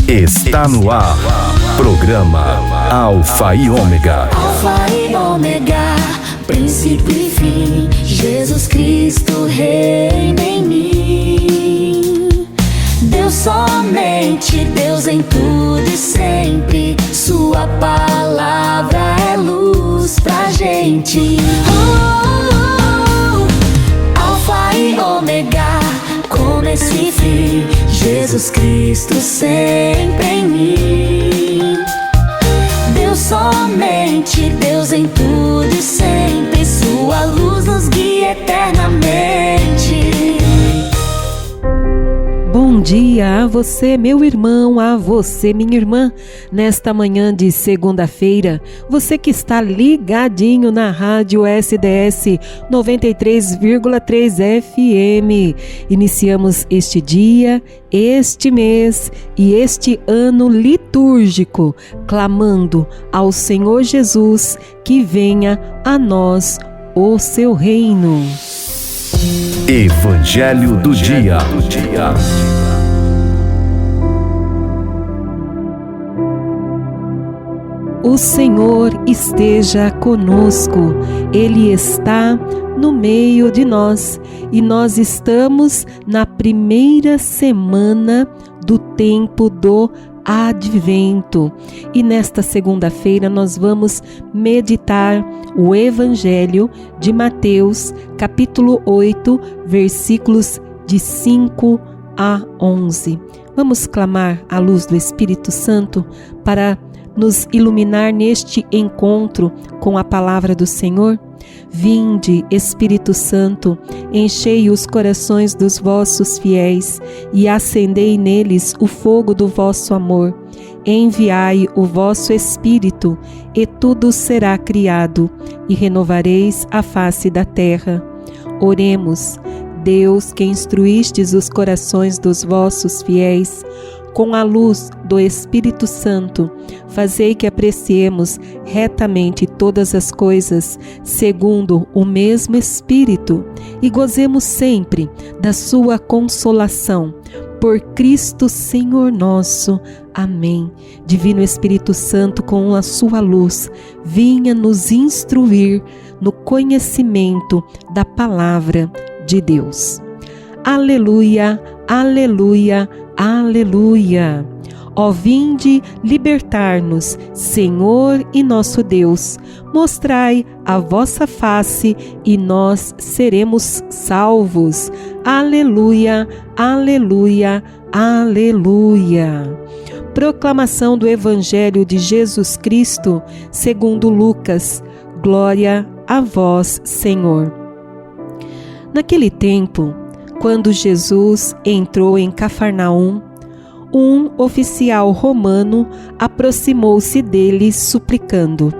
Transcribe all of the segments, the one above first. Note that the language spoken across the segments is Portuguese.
Está no ar. Programa Alfa e Ômega. Alfa e Ômega, princípio e fim. Jesus Cristo reina em mim. Deus somente, Deus em tudo e sempre. Sua palavra é luz pra gente. Alfa e Ômega, começo e fim. Jesus Cristo sempre em mim. Deus somente, Deus em tudo e sempre. Sua luz nos guia eternamente. Bom dia a você, meu irmão, a você, minha irmã. Nesta manhã de segunda-feira, você que está ligadinho na rádio SDS 93,3 FM. Iniciamos este dia, este mês e este ano litúrgico, clamando ao Senhor Jesus que venha a nós o seu reino. Evangelho do Dia. O Senhor esteja conosco, Ele está no meio de nós e nós estamos na primeira semana do tempo do Advento. E nesta segunda-feira nós vamos meditar o Evangelho de Mateus, capítulo 8, versículos de 5 a 11. Vamos clamar a luz do Espírito Santo para nos iluminar neste encontro com a palavra do Senhor? Vinde, Espírito Santo, enchei os corações dos vossos fiéis e acendei neles o fogo do vosso amor. Enviai o vosso Espírito, e tudo será criado, e renovareis a face da terra. Oremos. Deus, que instruístes os corações dos vossos fiéis, com a luz do Espírito Santo, fazei que apreciemos retamente todas as coisas, segundo o mesmo Espírito, e gozemos sempre da sua consolação. Por Cristo Senhor nosso. Amém. Divino Espírito Santo, com a sua luz, vinha nos instruir no conhecimento da palavra de Deus. Aleluia, aleluia, aleluia. Ó vinde libertar-nos, Senhor e nosso Deus. Mostrai a vossa face e nós seremos salvos. Aleluia, aleluia, aleluia. Proclamação do Evangelho de Jesus Cristo, segundo Lucas. Glória a vós, Senhor. Naquele tempo, quando Jesus entrou em Cafarnaum, um oficial romano aproximou-se dele suplicando: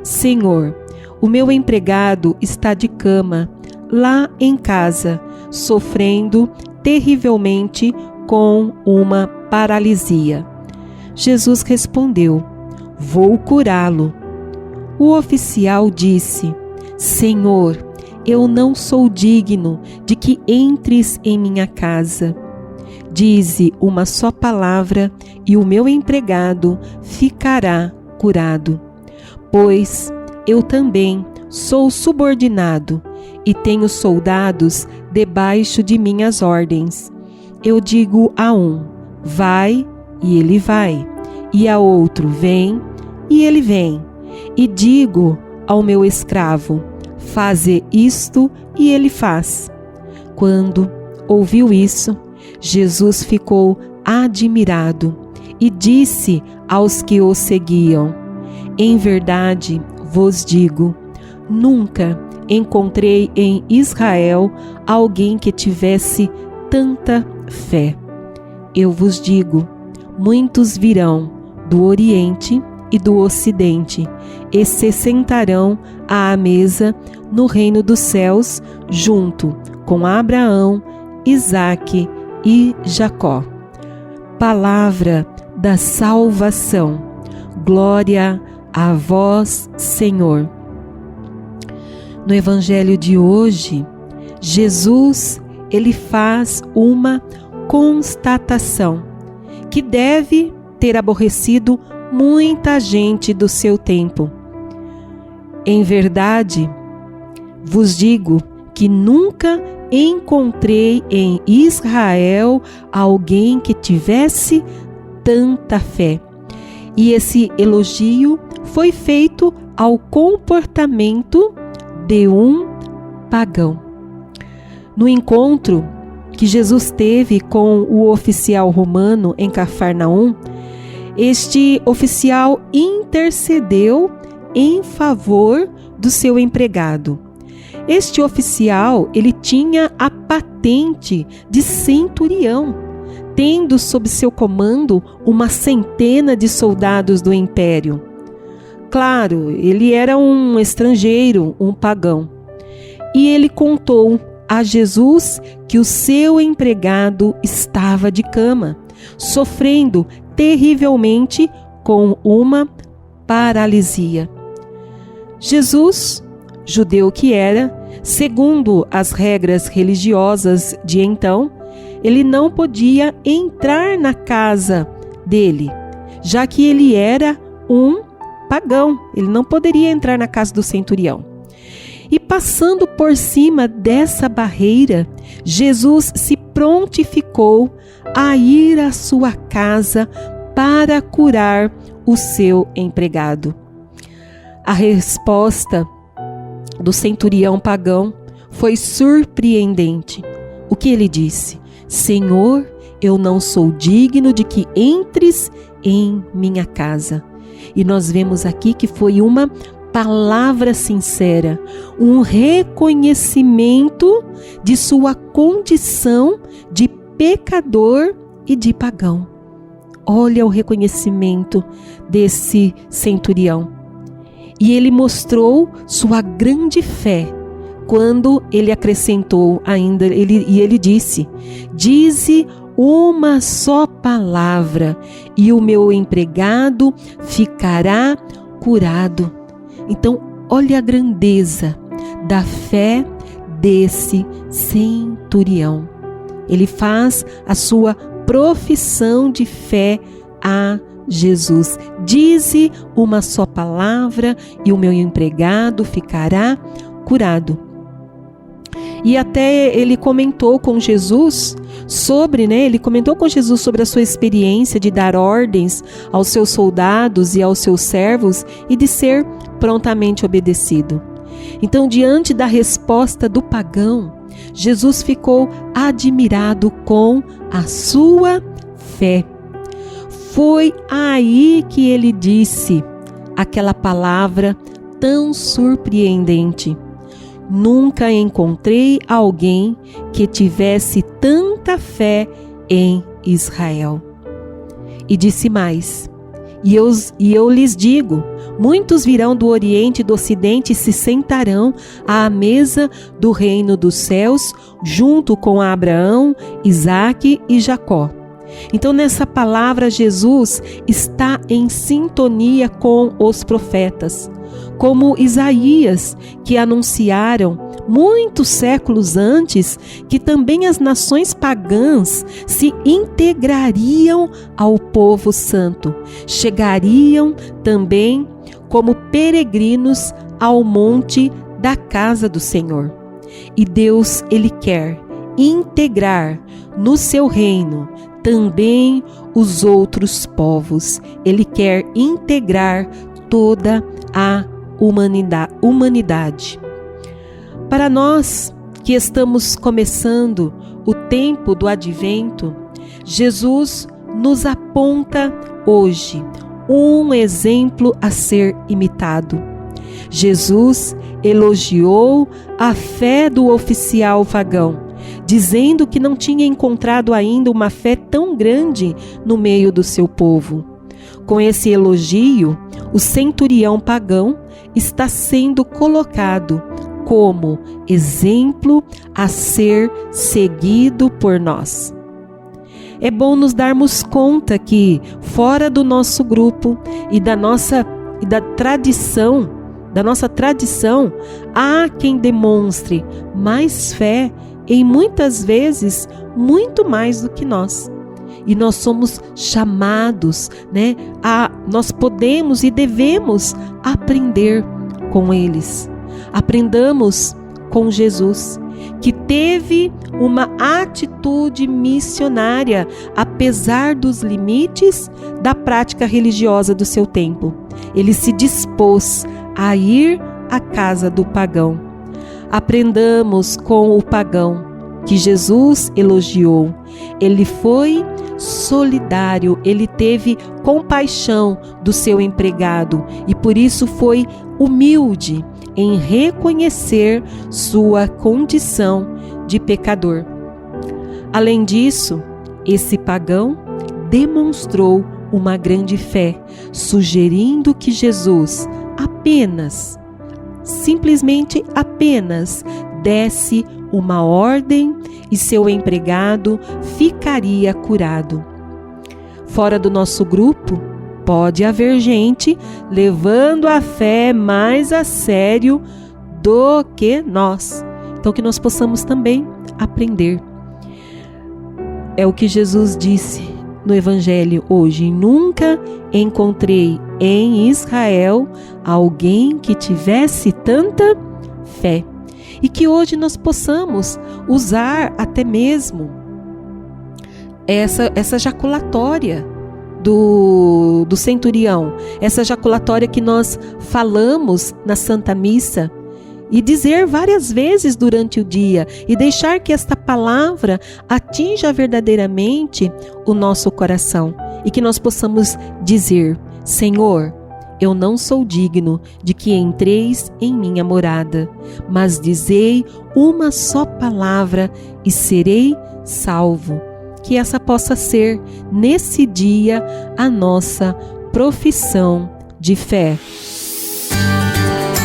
Senhor, o meu empregado está de cama, lá em casa, sofrendo terrivelmente com uma paralisia. Jesus respondeu: Vou curá-lo. O oficial disse: Senhor, eu não sou digno de que entres em minha casa. Dize uma só palavra e o meu empregado ficará curado. Pois eu também sou subordinado e tenho soldados debaixo de minhas ordens. Eu digo a um: vai, e ele vai, e a outro: vem, e ele vem. E digo ao meu escravo: faze isto, e ele faz. Quando ouviu isso, Jesus ficou admirado e disse aos que o seguiam: Em verdade vos digo, nunca encontrei em Israel alguém que tivesse tanta fé. Eu vos digo, muitos virão do Oriente e do Ocidente e se sentarão à mesa no reino dos céus, junto com Abraão, Isaque e Jacó. Palavra da salvação. Glória a vós, Senhor. No Evangelho de hoje, Jesus, ele faz uma constatação que deve ter aborrecido muita gente do seu tempo. Em verdade, vos digo que nunca encontrei em Israel alguém que tivesse tanta fé. E esse elogio foi feito ao comportamento de um pagão. No encontro que Jesus teve com o oficial romano em Cafarnaum, este oficial intercedeu em favor do seu empregado. Este oficial, ele tinha a patente de centurião, tendo sob seu comando uma centena de soldados do império. Claro, ele era um estrangeiro, um pagão. E ele contou a Jesus que o seu empregado estava de cama, sofrendo terrivelmente com uma paralisia. Jesus, judeu que era, segundo as regras religiosas de então, ele não podia entrar na casa dele, já que ele era um pagão. Ele não poderia entrar na casa do centurião. E passando por cima dessa barreira, Jesus se prontificou a ir à sua casa para curar o seu empregado. A resposta do centurião pagão foi surpreendente. O que ele disse? Senhor, eu não sou digno de que entres em minha casa. E nós vemos aqui que foi uma palavra sincera, um reconhecimento de sua condição de pecador e de pagão. Olha o reconhecimento desse centurião. E ele mostrou sua grande fé quando ele acrescentou ainda, ele disse: dize uma só palavra e o meu empregado ficará curado. Então, olha a grandeza da fé desse centurião. Ele faz a sua profissão de fé a Jesus. Dize uma só palavra e o meu empregado ficará curado. E até ele comentou com Jesus sobre a sua experiência de dar ordens aos seus soldados e aos seus servos e de ser prontamente obedecido. Então, diante da resposta do pagão, Jesus ficou admirado com a sua fé. Foi aí que ele disse aquela palavra tão surpreendente: nunca encontrei alguém que tivesse tanta fé em Israel. E disse mais: e eu lhes digo, muitos virão do Oriente e do Ocidente e se sentarão à mesa do reino dos céus, junto com Abraão, Isaque e Jacó. Então, nessa palavra, Jesus está em sintonia com os profetas, como Isaías, que anunciaram muitos séculos antes que também as nações pagãs se integrariam ao povo santo, chegariam também como peregrinos ao monte da casa do Senhor. E Deus, Ele quer integrar no seu reino também os outros povos. Ele quer integrar toda a humanidade. Para nós que estamos começando o tempo do advento, Jesus nos aponta hoje um exemplo a ser imitado. Jesus elogiou a fé do oficial pagão, dizendo que não tinha encontrado ainda uma fé tão grande no meio do seu povo. Com esse elogio, o centurião pagão está sendo colocado como exemplo a ser seguido por nós. É bom nos darmos conta que, fora do nosso grupo e da nossa tradição, há quem demonstre mais fé e muitas vezes muito mais do que nós. e nós somos chamados, nós podemos e devemos aprender com eles. Aprendamos com Jesus, que teve uma atitude missionária, apesar dos limites da prática religiosa do seu tempo. Ele se dispôs a ir à casa do pagão. Aprendamos com o pagão, que Jesus elogiou. Ele foi solidário, ele teve compaixão do seu empregado e por isso foi humilde em reconhecer sua condição de pecador. Além disso, esse pagão demonstrou uma grande fé, sugerindo que Jesus simplesmente apenas desse uma ordem e seu empregado ficaria curado. Fora do nosso grupo, pode haver gente levando a fé mais a sério do que nós. Então que nós possamos também aprender. É o que Jesus disse no Evangelho hoje: nunca encontrei em Israel alguém que tivesse tanta fé. E que hoje nós possamos usar até mesmo essa jaculatória do centurião, essa jaculatória que nós falamos na Santa Missa, e dizer várias vezes durante o dia, e deixar que esta palavra atinja verdadeiramente o nosso coração, e que nós possamos dizer: Senhor, eu não sou digno de que entreis em minha morada, mas dizei uma só palavra e serei salvo. Que essa possa ser, nesse dia, a nossa profissão de fé.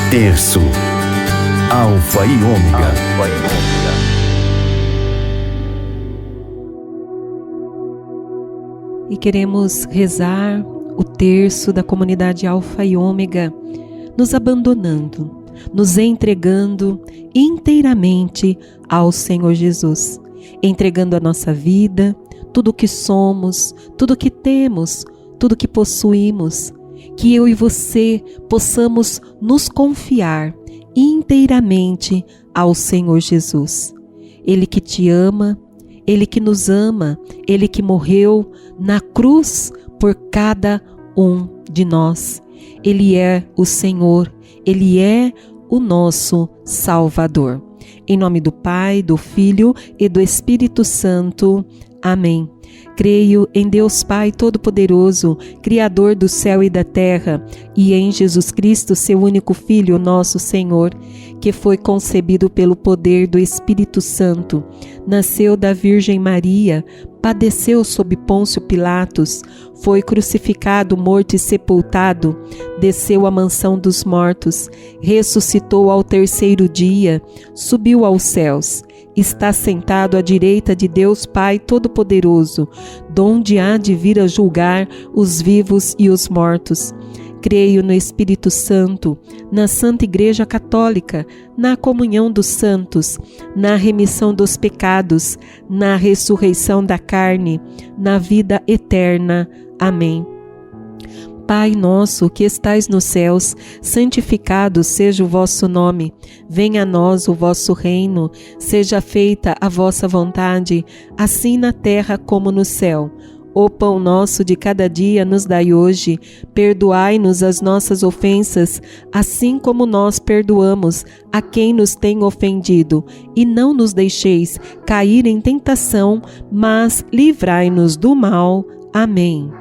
Terço, Alfa e Ômega. E queremos rezar o terço da comunidade Alfa e Ômega, nos abandonando, nos entregando inteiramente ao Senhor Jesus, entregando a nossa vida, tudo o que somos, tudo o que temos, tudo o que possuímos, que eu e você possamos nos confiar inteiramente ao Senhor Jesus. Ele que te ama, Ele que nos ama, Ele que morreu na cruz por cada um de nós. Ele é o Senhor, Ele é o nosso Salvador. Em nome do Pai, do Filho e do Espírito Santo. Amém. Creio em Deus Pai Todo-Poderoso, Criador do céu e da terra, e em Jesus Cristo, seu único Filho, nosso Senhor, que foi concebido pelo poder do Espírito Santo, nasceu da Virgem Maria, padeceu sob Pôncio Pilatos, foi crucificado, morto e sepultado, desceu à mansão dos mortos, ressuscitou ao terceiro dia, subiu aos céus, está sentado à direita de Deus Pai Todo-Poderoso, donde há de vir a julgar os vivos e os mortos. Creio no Espírito Santo, na Santa Igreja Católica, na comunhão dos santos, na remissão dos pecados, na ressurreição da carne, na vida eterna. Amém. Pai nosso que estais nos céus, santificado seja o vosso nome. Venha a nós o vosso reino, seja feita a vossa vontade, assim na terra como no céu. O pão nosso de cada dia nos dai hoje, perdoai-nos as nossas ofensas, assim como nós perdoamos a quem nos tem ofendido, e não nos deixeis cair em tentação, mas livrai-nos do mal. Amém.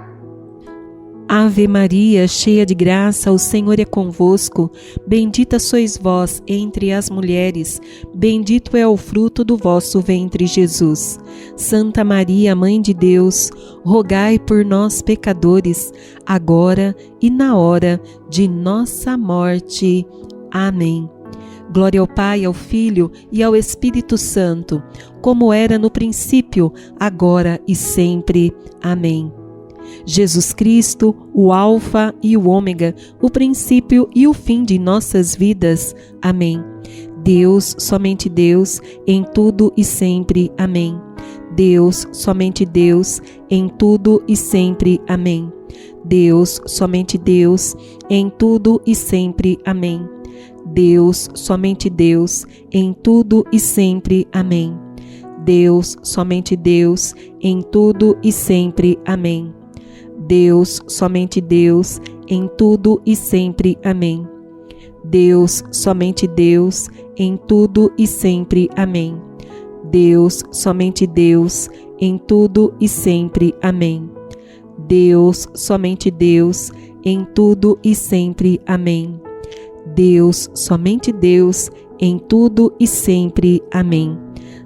Ave Maria, cheia de graça, o Senhor é convosco. Bendita sois vós entre as mulheres, bendito é o fruto do vosso ventre, Jesus. Santa Maria, Mãe de Deus, rogai por nós, pecadores, agora e na hora de nossa morte. Amém. Glória ao Pai, ao Filho e ao Espírito Santo, como era no princípio, agora e sempre. Amém. Jesus Cristo, o Alfa e o Ômega, o princípio e o fim de nossas vidas. Amém. Deus, somente Deus, em tudo e sempre. Amém. Deus, somente Deus, em tudo e sempre. Amém. Deus, somente Deus, em tudo e sempre. Amém. Deus, somente Deus, em tudo e sempre. Amém. Deus, somente Deus, em tudo e sempre. Amém. Deus, somente Deus, em tudo e sempre. Amém. Deus, somente Deus, em tudo e sempre. Amém. Deus, somente Deus, em tudo e sempre. Amém. Deus, somente Deus, em tudo e sempre. Amém. Deus, somente Deus, em tudo e sempre. Amém.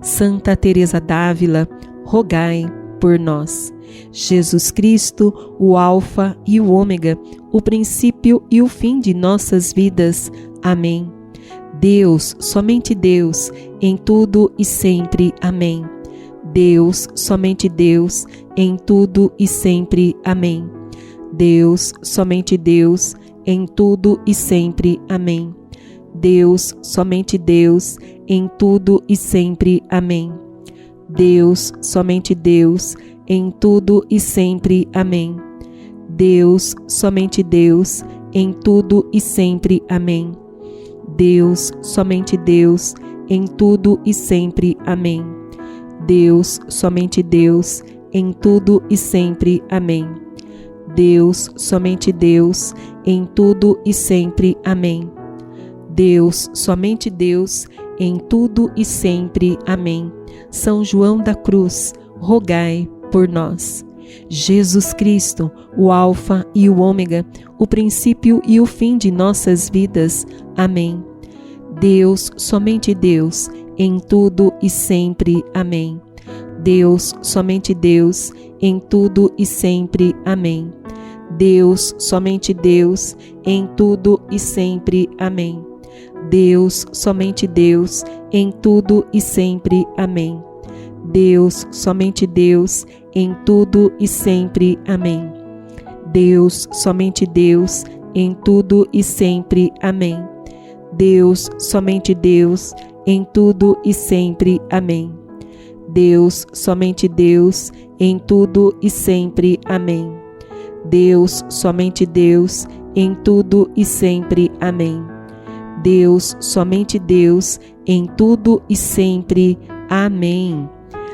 Santa Teresa d'Ávila, rogai por nós. Jesus Cristo, o Alfa e o Ômega, o princípio e o fim de nossas vidas. Amém. Deus, somente Deus, em tudo e sempre. Amém. Deus, somente Deus, em tudo e sempre. Amém. Deus, somente Deus, em tudo e sempre. Amém. Deus, somente Deus, em tudo e sempre. Amém. Deus, somente Deus, em tudo e sempre. Amém. Deus, somente Deus, em tudo e sempre. Amém. Deus, somente Deus, em tudo e sempre. Amém. Deus, somente Deus, em tudo e sempre. Amém. Deus, somente Deus, em tudo e sempre. Amém. Deus, somente Deus, em tudo e sempre. Amém. São João da Cruz, rogai por nós. Jesus Cristo, o Alfa e o Ômega, o princípio e o fim de nossas vidas. Amém. Deus, somente Deus, em tudo e sempre. Amém. Deus, somente Deus, em tudo e sempre. Amém. Deus, somente Deus, em tudo e sempre. Amém. Deus, somente Deus, em tudo e sempre. Amém. Deus, somente Deus, em tudo e sempre. Amém. Deus, somente Deus, em tudo e sempre. Amém. Deus, somente Deus, em tudo e sempre. Amém. Deus, somente Deus, em tudo e sempre. Amém. Deus, somente Deus, em tudo e sempre. Amém. Deus, somente Deus, em tudo e sempre. Amém.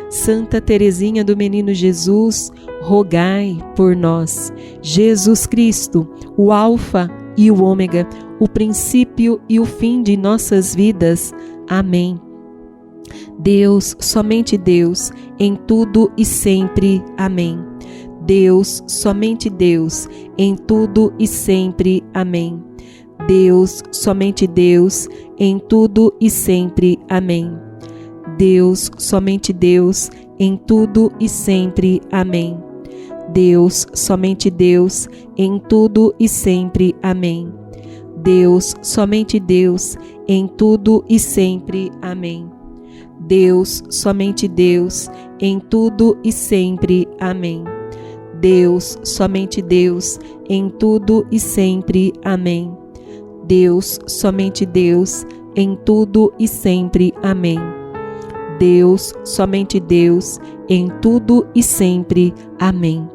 Santa Teresinha do Menino Jesus, rogai por nós. Jesus Cristo, o Alfa e o Ômega, o princípio e o fim de nossas vidas. Amém. Deus, somente Deus, em tudo e sempre. Amém. Deus, somente Deus, em tudo e sempre. Amém. Deus, somente Deus, em tudo e sempre. Amém. Deus, somente Deus, em tudo e sempre. Amém. Deus, somente Deus, em tudo e sempre. Amém. Deus, somente Deus, em tudo e sempre. Amém. Deus, somente Deus, em tudo e sempre. Amém. Deus, somente Deus, em tudo e sempre. Amém. Deus, somente Deus, em tudo e sempre. Amém. Deus, somente Deus, em tudo e sempre. Amém.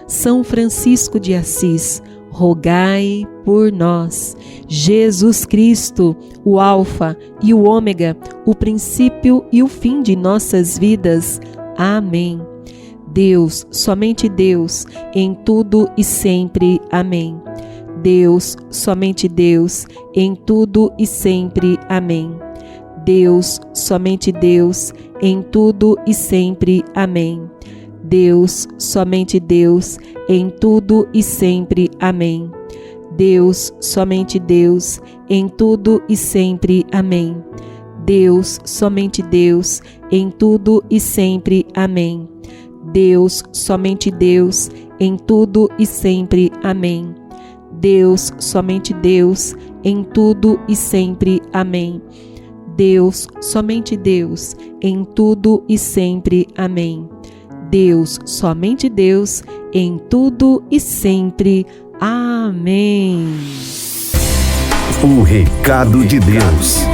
São Francisco de Assis, rogai por nós. Jesus Cristo, o Alfa e o Ômega, o princípio e o fim de nossas vidas. Amém. Deus, somente Deus, em tudo e sempre. Amém. Deus, somente Deus, em tudo e sempre. Amém. Deus, somente Deus, em tudo e sempre. Amém. Deus, somente Deus, em tudo e sempre. Amém. Deus, somente Deus, em tudo e sempre. Amém. Deus, somente Deus, em tudo e sempre. Amém. Deus, somente Deus, em tudo e sempre. Amém. Deus, somente Deus, em tudo e sempre. Amém. Deus, somente Deus, em tudo e sempre. Amém. Deus, somente Deus, em tudo e sempre. Amém. O recado de Deus.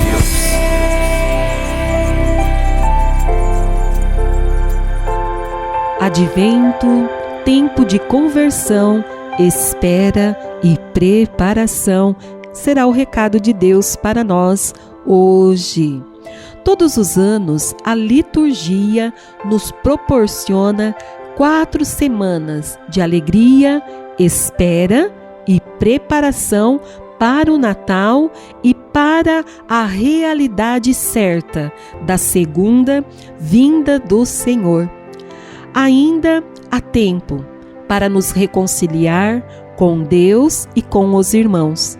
Advento, tempo de conversão, espera e preparação, será o recado de Deus para nós hoje. Todos os anos, a liturgia nos proporciona 4 semanas de alegria, espera e preparação para o Natal e para a realidade certa da segunda vinda do Senhor. Ainda há tempo para nos reconciliar com Deus e com os irmãos,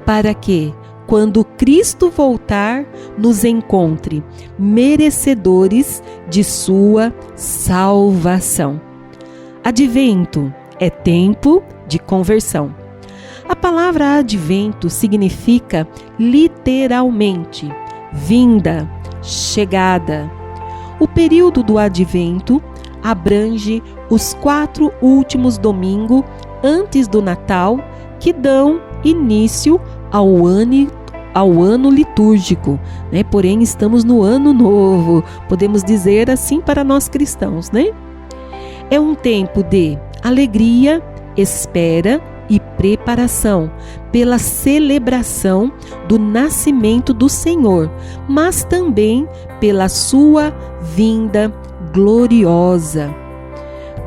para que, quando Cristo voltar, nos encontre merecedores de sua salvação. Advento é tempo de conversão. A palavra advento significa literalmente vinda, chegada. O período do advento abrange os 4 últimos domingos antes do Natal, que dão início ao ano litúrgico, né? Porém, estamos no ano novo, podemos dizer assim para nós cristãos, né? É um tempo de alegria, espera e preparação pela celebração do nascimento do Senhor, mas também pela sua vinda gloriosa.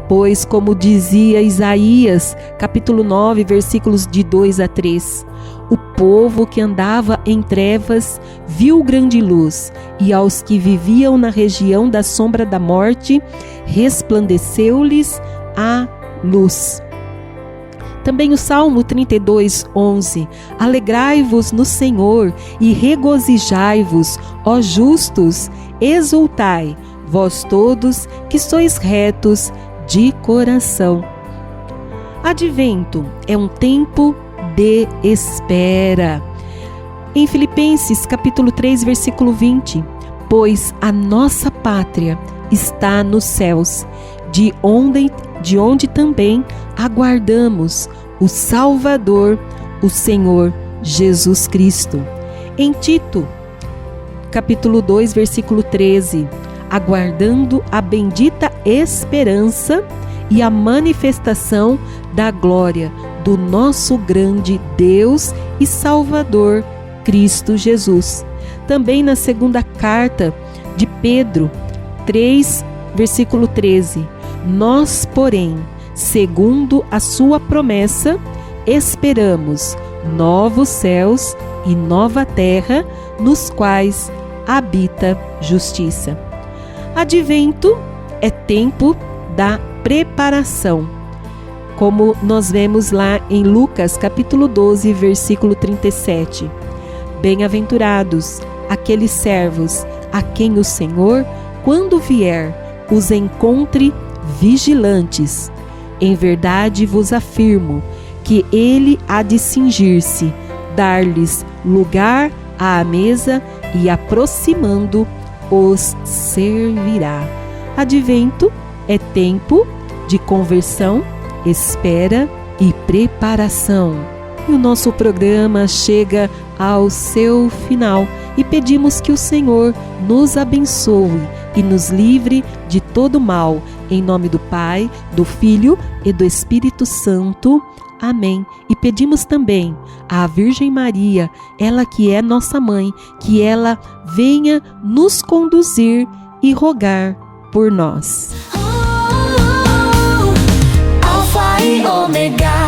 Pois, como dizia Isaías, capítulo 9, versículos de 2 a 3, o povo que andava em trevas viu grande luz, e aos que viviam na região da sombra da morte, resplandeceu-lhes a luz. Também o Salmo 32, 11, alegrai-vos no Senhor e regozijai-vos, ó justos, exultai, vós todos que sois retos de coração. Advento é um tempo de espera. Em Filipenses capítulo 3, versículo 20, pois a nossa pátria está nos céus, de onde também aguardamos o Salvador, o Senhor Jesus Cristo. Em Tito, capítulo 2, versículo 13, aguardando a bendita esperança e a manifestação da glória do nosso grande Deus e Salvador, Cristo Jesus. Também na segunda carta de Pedro 3, versículo 13, nós, porém, segundo a sua promessa, esperamos novos céus e nova terra, nos quais habita justiça. Advento é tempo da preparação, como nós vemos lá em Lucas capítulo 12, versículo 37. Bem-aventurados aqueles servos a quem o Senhor, quando vier, os encontre vigilantes. Em verdade vos afirmo que ele há de cingir-se, dar-lhes lugar à mesa e, aproximando, os servirá. Advento é tempo de conversão, espera e preparação. E o nosso programa chega ao seu final e pedimos que o Senhor nos abençoe e nos livre de todo mal. Em nome do Pai, do Filho e do Espírito Santo. Amém. E pedimos também à Virgem Maria, ela que é nossa mãe, que ela venha nos conduzir e rogar por nós. Alfa e Ômega,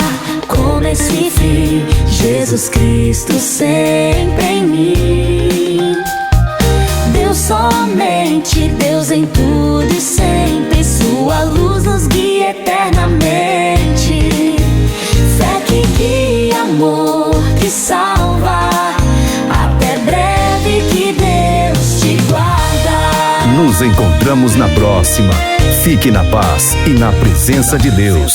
começo e fim, Jesus Cristo sempre em mim. Deus somente, Deus em tudo e sempre, sua luz nos guia eternamente. Fé que guia, amor que salva, até breve que Deus te guarda. Nos encontramos na próxima. Fique na paz e na presença de Deus.